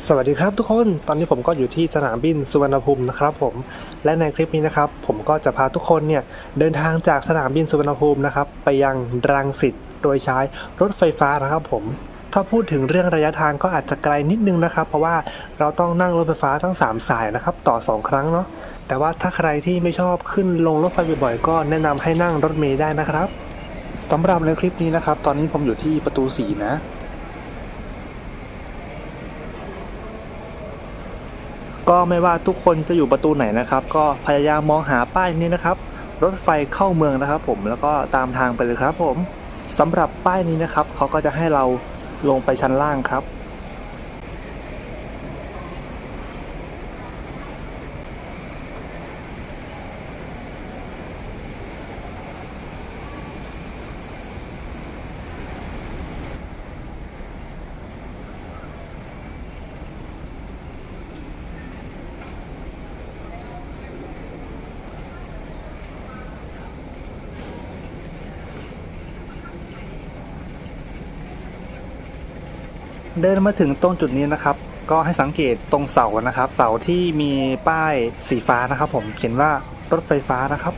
สวัสดีครับทุกคน ตอนนี้ผมก็อยู่ที่สนามบินสุวรรณภูมินะครับผม และในคลิปนี้นะครับผมก็จะพาทุกคนเนี่ยเดินทางจากสนามบินสุวรรณภูมินะครับไปยังรังสิตโดยใช้รถไฟฟ้านะครับผม ถ้าพูดถึงเรื่องระยะทางก็อาจจะไกลนิดนึงนะครับเพราะว่าเราต้องนั่งรถไฟฟ้าทั้ง3สายนะครับต่อ2ครั้งเนาะ แต่ว่าถ้าใครที่ไม่ชอบขึ้นลงรถไฟบ่อยๆก็แนะนำให้นั่งรถเมล์ได้นะครับสำหรับในคลิปนี้นะครับตอนนี้ผมอยู่ที่ประตู4นะ ก็ไม่ว่าทุกคนจะอยู่ประตูไหนนะครับก็พยายามมองหาป้ายนี้นะครับรถไฟเข้าเมืองนะครับผมแล้วก็ตามทางไปเลยครับผมสำหรับป้ายนี้นะครับเขาก็จะให้เราลงไปชั้นล่างครับเดินมาถึงตรงจุดนี้นะครับก็ให้สังเกตตรงเสานะครับเสาที่มีป้ายสีฟ้านะครับผมเขียนว่ารถไฟฟ้านะครับ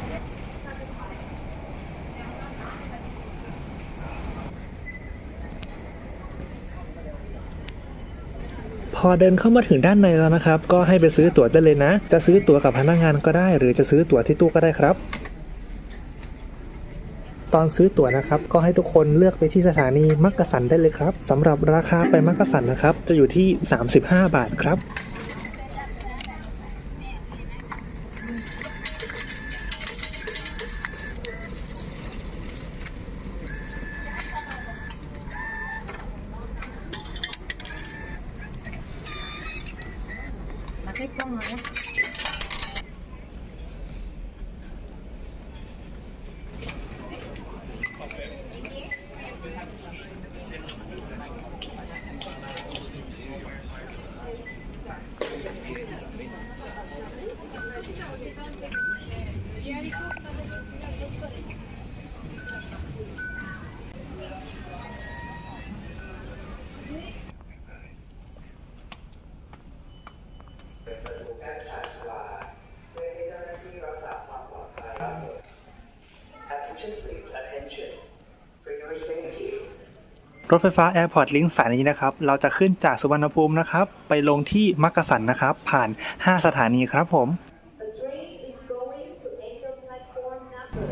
พอเดินเข้ามาถึงด้านในแล้วนะครับก็ให้ไปซื้อตั๋วได้เลยนะจะซื้อตั๋วกับพนักงานก็ได้หรือจะซื้อตั๋วที่ตู้ก็ได้ครับตอนซื้อตั๋วนะครับก็ให้ทุกคนเลือกไปที่สถานีมักกะสันได้เลยครับสำหรับราคาไปมักกะสันนะครับจะอยู่ที่35 บาทครับรถไฟฟ้า Airport Link สายนี้นะครับเราจะขึ้นจากสุวรรณภูมินะครับไปลงที่มักกะสันนะครับผ่าน5สถานีครับผม The train is going to enter platform number.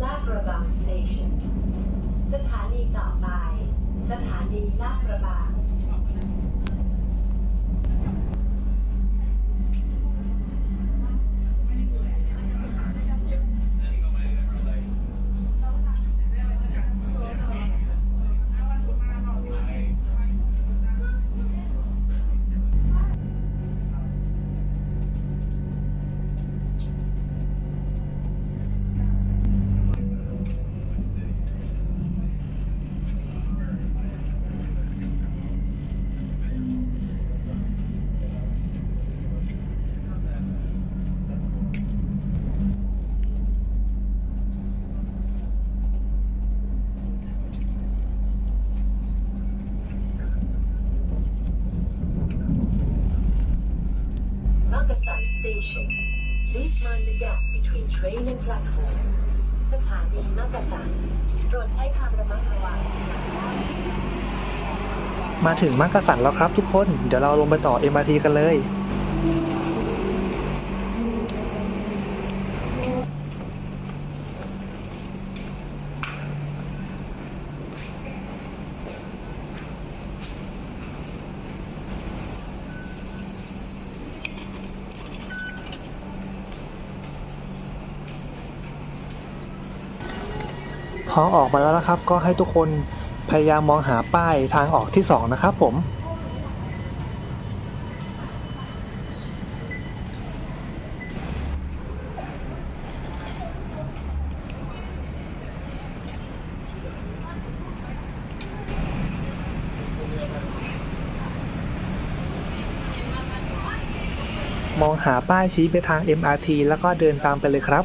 ลาดกระบัง Station สถานีต่อไปสถานีลาดกระบังStation. Please mind the gap between train and platform. สถานีมักกะสันโปรดใช้ความระมัดระวังมาถึงมักกะสันแล้วครับทุกคนเดี๋ยวเราลงไปต่อ MRT กันเลยพอออกมาแล้วนะครับก็ให้ทุกคนพยายามมองหาป้ายทางออกที่2นะครับผม พ มองหาป้ายชี้ไปทาง MRT แล้วก็เดินตามไปเลยครับ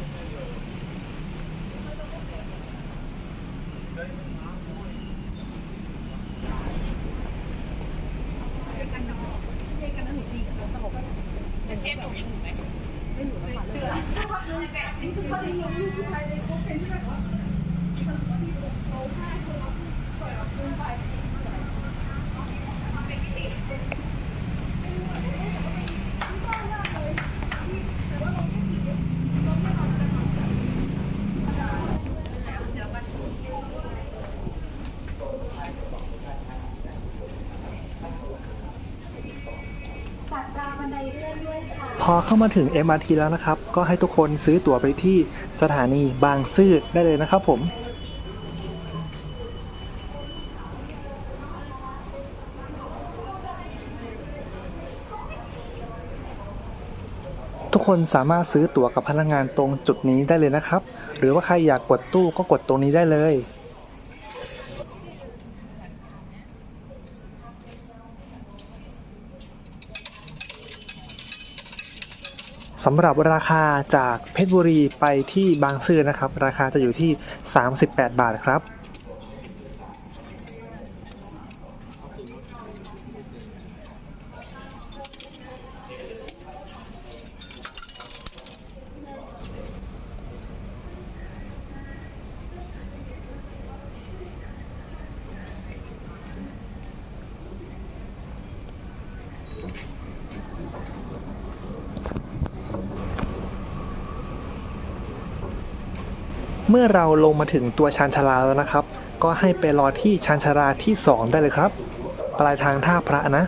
พอเข้ามาถึง MRT แล้วนะครับก็ให้ทุกคนซื้อตั๋วไปที่สถานีบางซื่อได้เลยนะครับผมทุกคนสามารถซื้อตั๋วกับพนักงานตรงจุดนี้ได้เลยนะครับหรือว่าใครอยากกดตู้ก็กดตรงนี้ได้เลยสำหรับราคาจากเพชรบุรีไปที่บางซื่อนะครับราคาจะอยู่ที่38 บาทครับเมื่อเราลงมาถึงตัวชานชาลาแล้วนะครับก็ให้ไปรอที่ชานชาลาที่ 2ได้เลยครับปลายทางท่าพระนะ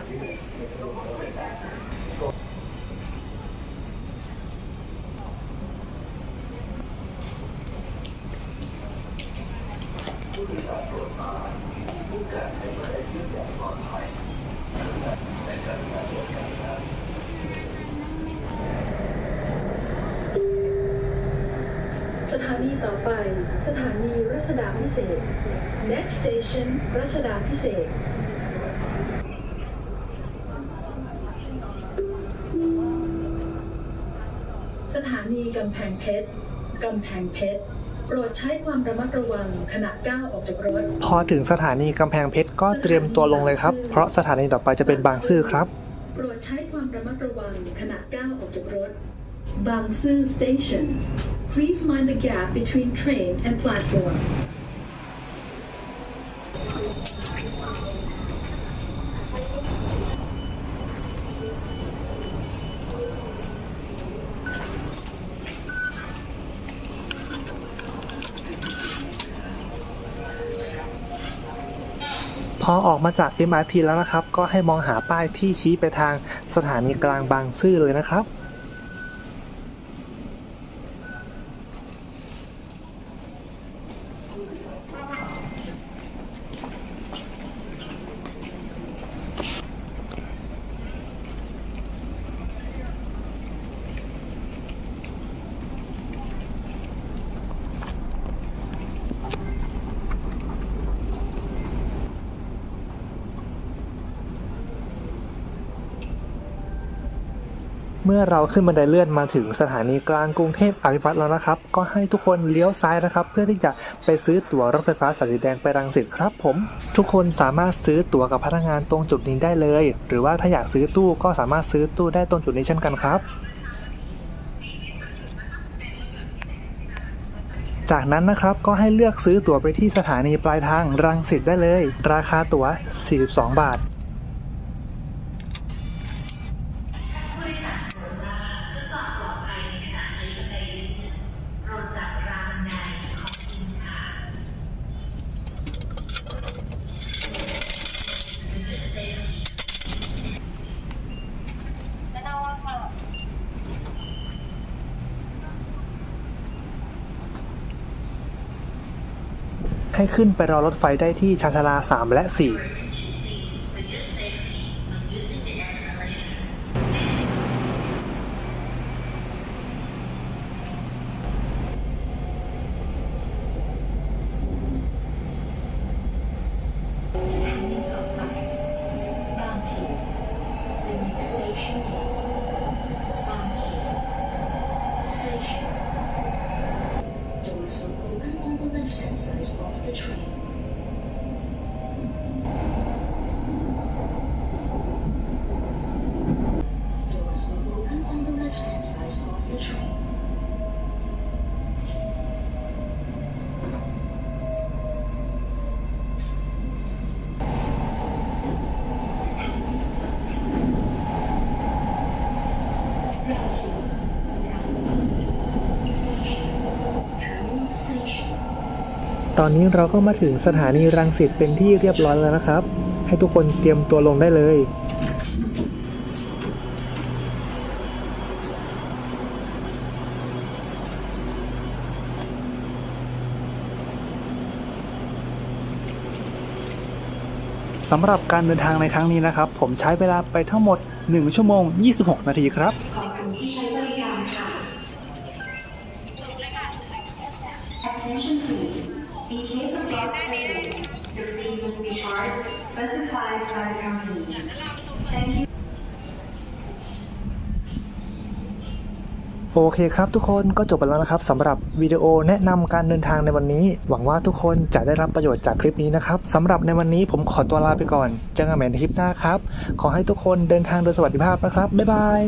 สถานีต่อไปสถานีรัชดาพิเศษ Next station รัชดาพิเศษสถานีกำแพงเพชรโปรดใช้ความระมัดระวังขณะก้าวออกจากรถพอถึงสถานีกำแพงเพชรก็เตรียมตัวลงเลยครับเพราะสถานีต่อไปจะเป็นบางซื่อครับโปรดใช้ความระมัดระวังขณะก้าวออกจากรถบางซื่อ Station Please mind the gap between train and platform พอออกมาจาก MRT แล้วนะครับก็ให้มองหาป้ายที่ชี้ไปทางสถานีกลางบางซื่อเลยนะครับเมื่อเราขึ้นบันไดเลื่อนมาถึงสถานีกลางกรุงเทพอภิวัตรแล้วนะครับก็ให้ทุกคนเลี้ยวซ้ายนะครับเพื่อที่จะไปซื้อตั๋วรถไฟฟ้าสายสีแดงไปรังสิตครับผมทุกคนสามารถซื้อตั๋วกับพนักงานตรงจุดนี้ได้เลยหรือว่าถ้าอยากซื้อตู้ก็สามารถซื้อตู้ได้ตรงจุดนี้เช่นกันครับจากนั้นนะครับก็ให้เลือกซื้อตั๋วไปที่สถานีปลายทางรังสิตได้เลยราคาตั๋ว42 บาทให้ขึ้นไปรอรถไฟได้ที่ชานชาลา 3 และ 4 ตอนนี้เราก็มาถึงสถานีรังสิตเป็นที่เรียบร้อยแล้วนะครับ ให้ทุกคนเตรียมตัวลงได้เลย สำหรับการเดินทางในครั้งนี้นะครับ ผมใช้เวลาไปทั้งหมด 1 ชั่วโมง 26 นาทีครับ ขอบคุณที่ใช้บริการค่ะ Attention please. In case of lost payment, your fee must be charged specified by the company. Thank you. โอเคครับทุกคนก็จบไปแล้วนะครับสำหรับวิดีโอแนะนำการเดินทางในวันนี้ หวังว่าทุกคนจะได้รับประโยชน์จากคลิปนี้นะครับสำหรับในวันนี้ผมขอตัวลาไปก่อนเจอกันใหม่ในคลิปหน้าครับขอให้ทุกคนเดินทางโดยสวัสดิภาพนะครับบ๊ายบาย